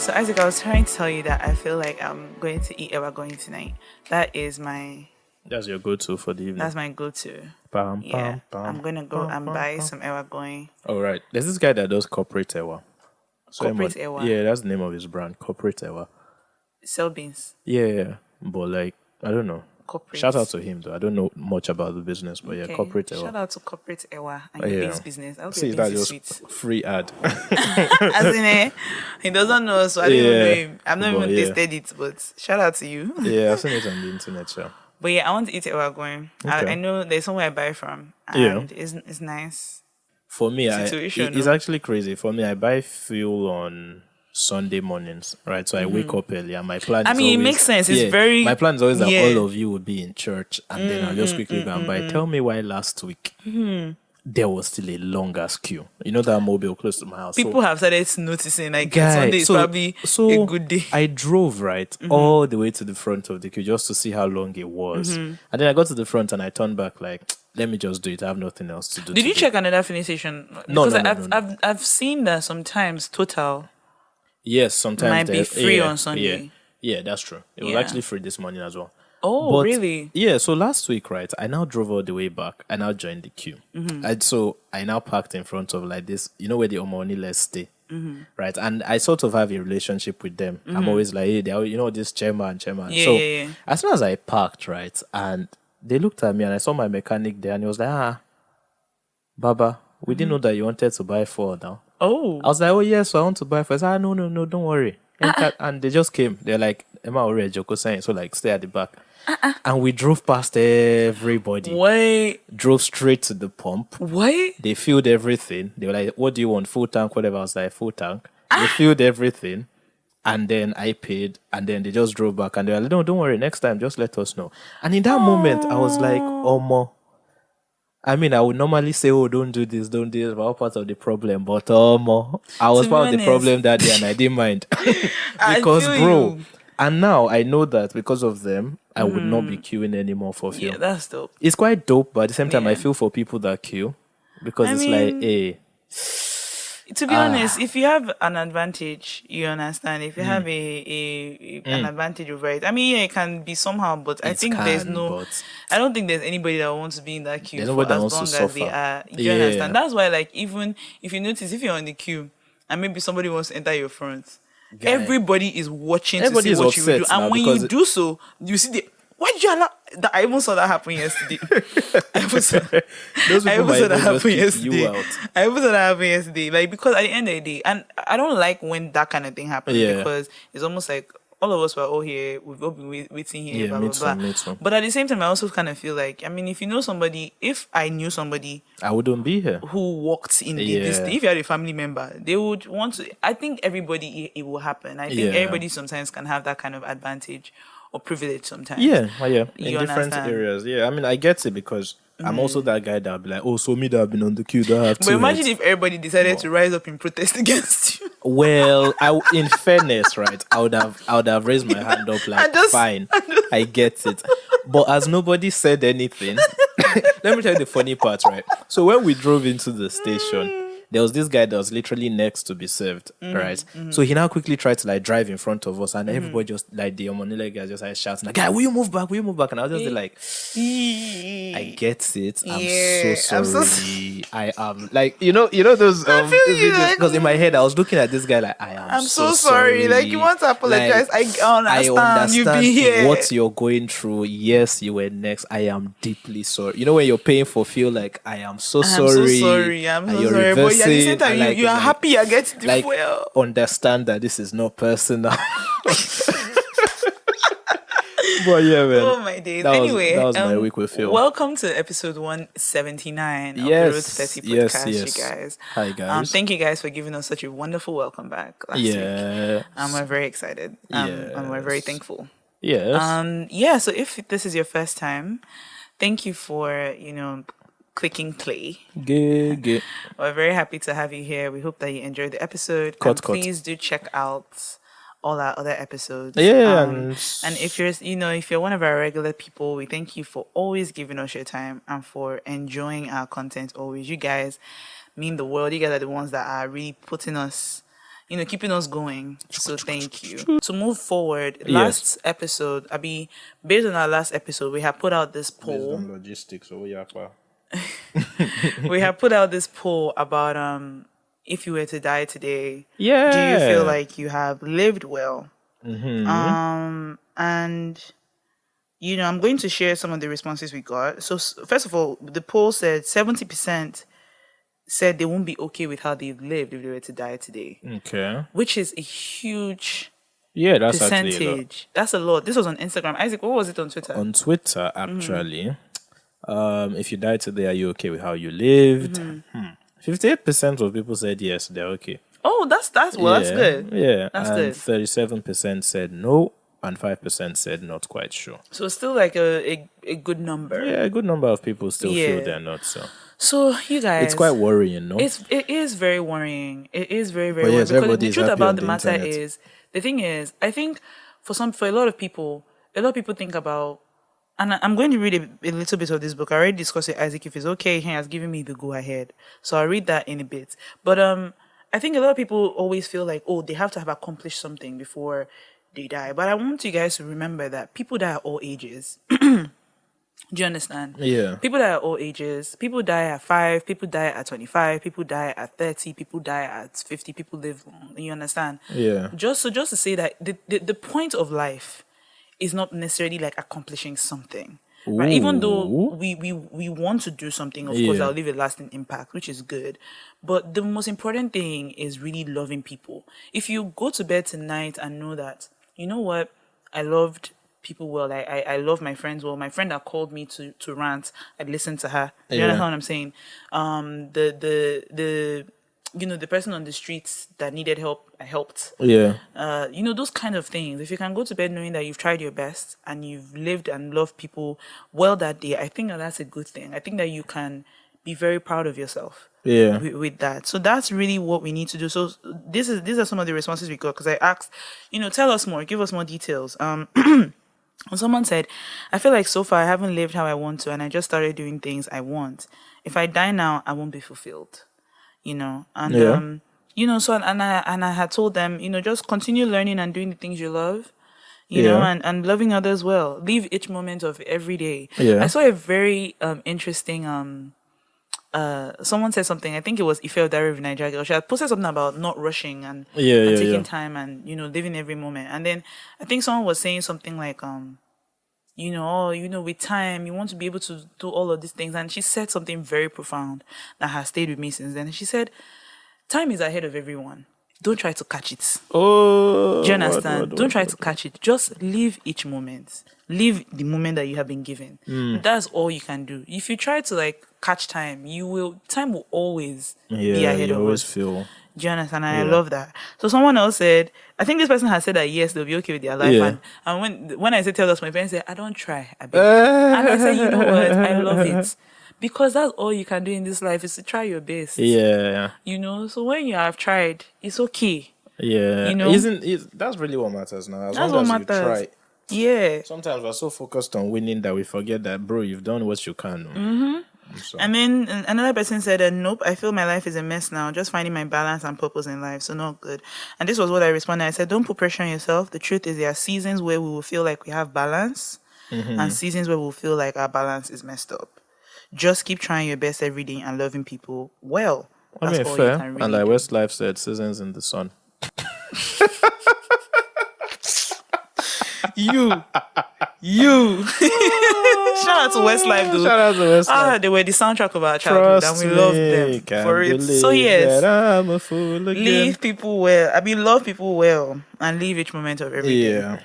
So Isaac, I was trying to tell you that I feel like I'm going to eat ever going tonight. That is That's your go-to for the evening. that's my go-to. Pam, Yeah, pam, pam, I'm gonna go pam, and pam, buy pam. some ever going All right. There's this guy that does corporate ewa. So corporate ewa yeah, that's the name of his brand, corporate ewa. sell beans. Yeah, but like I don't know. Corporate. Shout out to him though. I don't know much about the business, but yeah, Okay. corporate Shout ewa. out to corporate ewa and your Yeah. beans business. I hope See, your that beans is just sweet. free ad. As in, he doesn't know, so I don't even know Yeah, him. I've not but even yeah. tasted it, but shout out to you. Yeah, I've seen it on the internet. So But yeah, I want to eat ever going. I okay. know there's somewhere I buy from, Yeah. and it's nice. For me, Situation, it's no? actually crazy. For me, I buy fuel on Sunday mornings, right? So I wake up early, and my plan I is mean, it always makes sense. It's yeah. very My plan is always that yeah. all of you would be in church, and then I'll just quickly go and buy. Tell me why last week there was still a long ass queue. You know that mobile close to my house. People have started noticing like Guy, Sunday is probably a good day. I drove right all the way to the front of the queue just to see how long it was, and then I got to the front and I turned back like, let me just do it. I have nothing else to do. Did you today. check another filling station? No, Because no, no. I've seen that sometimes Total Yes, sometimes might be there- free yeah, on Sunday. Yeah, that's true. It was Yeah. actually free this morning as well. Oh, But really? yeah, so last week, right, I now drove all the way back. I now joined the queue. So I now parked in front of like this, you know where the Omoniles stay, right? And I sort of have a relationship with them. I'm always like, hey, you know, this chairman. Yeah, So yeah, yeah. as soon as I parked, right, and they looked at me and I saw my mechanic there and he was like, Baba, we didn't know that you wanted to buy four now. Oh, I was like, oh, yes, so I want to buy first. No, don't worry. And they just came. They're like, Emma already Joko saying, so like, stay at the back. And we drove past everybody. wait, Drove straight to the pump. wait. They filled everything. They were like, what do you want? Full tank, whatever. I was like, full tank. They filled everything. And then I paid. And then they just drove back. And they were like, no, don't worry. Next time, just let us know. And in that moment, I was like, Omo. I mean, I would normally say, oh, don't do this. We're all part of the problem. But Omo, I was To be part of the honest, problem that day and I didn't mind. I Because, feel bro, you. and now I know that because of them, I would not be queuing anymore for fuel. Yeah, that's dope. It's quite dope, but at the same time, I Yeah. feel for people that queue because I it's mean, like, hey, To be honest, if you have an advantage, you understand. If you have an advantage over it, I mean, yeah, it can be somehow, but I It think there's can, no. but- I don't think there's anybody that wants to be in that queue There's for nobody that as wants to long as they suffer. are. You Yeah. understand? That's why, like, even if you notice, if you're on the queue and maybe somebody wants to enter your front, Guy. everybody is watching Everybody to is see what you will do, upset now and when because you do so, you see the. Why did you allow that? I even saw that happen yesterday. I even saw, those I people even might saw that even just happen kick yesterday. you out. I even saw that happen yesterday. Like, because at the end of the day, and I don't like when that kind of thing happens Yeah. because it's almost like all of us were all here, we've all been waiting here, Yeah, blah, me blah, too, blah. me too. But at the same time, I also kind of feel like, I mean, if you know somebody, if I knew somebody I wouldn't be here. who walked in this Yeah. thing, if you had a family member, they would want to. I think everybody, it will happen. I think Yeah. everybody sometimes can have that kind of advantage or privilege sometimes. Yeah, yeah, in You different understand? areas. Yeah, I mean, I get it because I'm also that guy that'll be like, oh, so me that have been on the queue that have But two imagine heads. if everybody decided to rise up in protest against you. Well, in fairness, right, I would have raised my hand up like, fine, I get it. But as nobody said anything, let me tell you the funny part, right? So when we drove into the station, there was this guy that was literally next to be served, right? So he now quickly tried to like drive in front of us, and everybody just like the Omonile guy just like shouting, like, "Guy, will you move back? Will you move back?" And I was just like, I get it. I'm Yeah, so I'm so sorry. I am like you know those feel you, videos like, because in my head I was looking at this guy like I'm so sorry. Like, you want to apologize. Like, I understand. You be here. what you're going through. Yes, you were next. I am deeply sorry. You know when you're paying for fuel, like I am so I'm sorry. so sorry. I'm and so you're sorry. But at the same reversing, time, and, like, you are like- happy you're getting the like fuel. understand that this is not personal. But yeah, man. Oh my days. That was- Anyway, that was my week with Phil. Welcome to episode 179 of the Yes, Road to 30 yes, podcast, yes. you guys. Hi, guys. Thank you guys for giving us such a wonderful welcome back last week. Yeah. We're very excited. And we're very thankful. Yes. Yeah, so if this is your first time, thank you for, clicking play. Good. We're very happy to have you here. We hope that you enjoyed the episode. Cut. Please do check out all our other episodes. Yeah, And if you're one of our regular people, we thank you for always giving us your time and for enjoying our content always. You guys mean the world. You guys are the ones that are really putting us keeping us going. So thank you. To move forward, last episode, based on our last episode, we have put out this poll. Based on logistics, we have put out this poll about if you were to die today, do you feel like you have lived well? And I'm going to share some of the responses we got. So first of all, the poll said 70% said they won't be okay with how they've lived if they were to die today. Okay. Which is a huge that's percentage. Actually a lot. That's a lot. This was on Instagram. Isaac, what was it on Twitter? On Twitter, actually. If you die today, are you okay with how you lived? 58% of people said yes, they're okay. Oh, that's good. Yeah. That's and good. 37% said no, and 5% said not quite sure. So it's still like a good number. Yeah, a good number of people still feel they're not so. So you guys, it's quite worrying, no? It is very worrying. It is very, very worrying. Because the truth about the matter is, the thing is, I think for a lot of people think about, and I'm going to read a little bit of this book. I already discussed it, Isaac, if it's okay. He has given me the go ahead. So I'll read that in a bit. But I think a lot of people always feel like, oh, they have to have accomplished something before they die. But I want you guys to remember that people die at all ages. Do you understand? Yeah. People die at all ages. People die at 5. People die at 25. People die at 30. People die at 50. People live long. You understand? Yeah. Just to say that the point of life is not necessarily like accomplishing something. Right? Even though we want to do something, of course, that'll leave a lasting impact, which is good. But the most important thing is really loving people. If you go to bed tonight and know that, you know what, I loved people well, I love my friends well. My friend that called me to rant, I'd listen to her. You know what I'm saying? The person on the streets that needed help, I helped. Yeah. Those kind of things. If you can go to bed knowing that you've tried your best and you've lived and loved people well that day, I think that's a good thing. I think that you can be very proud of yourself. Yeah. With that. So that's really what we need to do. So these are some of the responses we got, because I asked, tell us more, give us more details. Someone said, I feel like so far I haven't lived how I want to, and I just started doing things I want. If I die now, I won't be fulfilled. So I had told them, just continue learning and doing the things you love, and loving others well. Live each moment of every day. Yeah. I saw a very interesting someone said something, I think it was Ife Diary of Nigeria Girl. She had posted something about not rushing and taking time and living every moment. And then I think someone was saying something like with time you want to be able to do all of these things. And she said something very profound that has stayed with me since then. And she said, time is ahead of everyone. Don't try to catch it. Oh, do you understand? Don't try to catch it. Just live each moment. Live the moment that you have been given. That's all you can do. If you try to catch time, time will always be ahead of us. Feel. Do you understand? And I love that. So someone else said, I think this person has said that yes, they'll be okay with their life. And when I said tell us, my parents said, I don't try. And I said, you know what? I love it. Because that's all you can do in this life is to try your best. Yeah. So when you have tried, it's okay. Yeah. That's really what matters now. As that's long as what matters. You try. Yeah. Sometimes we're so focused on winning that we forget that, bro, you've done what you can. So. And then another person said, nope, I feel my life is a mess now. Just finding my balance and purpose in life. So not good. And this was what I responded. I said, don't put pressure on yourself. The truth is there are seasons where we will feel like we have balance and seasons where we'll feel like our balance is messed up. Just keep trying your best every day and loving people well. That's all fair. You can really and like do. Westlife said, seasons in the sun. You. Shout out to Westlife, though. Shout out to Westlife. They were the soundtrack of our childhood, and we loved them for it. So yes, I'm a fool again. live people well. Love people well, and live each moment of every day. Yeah.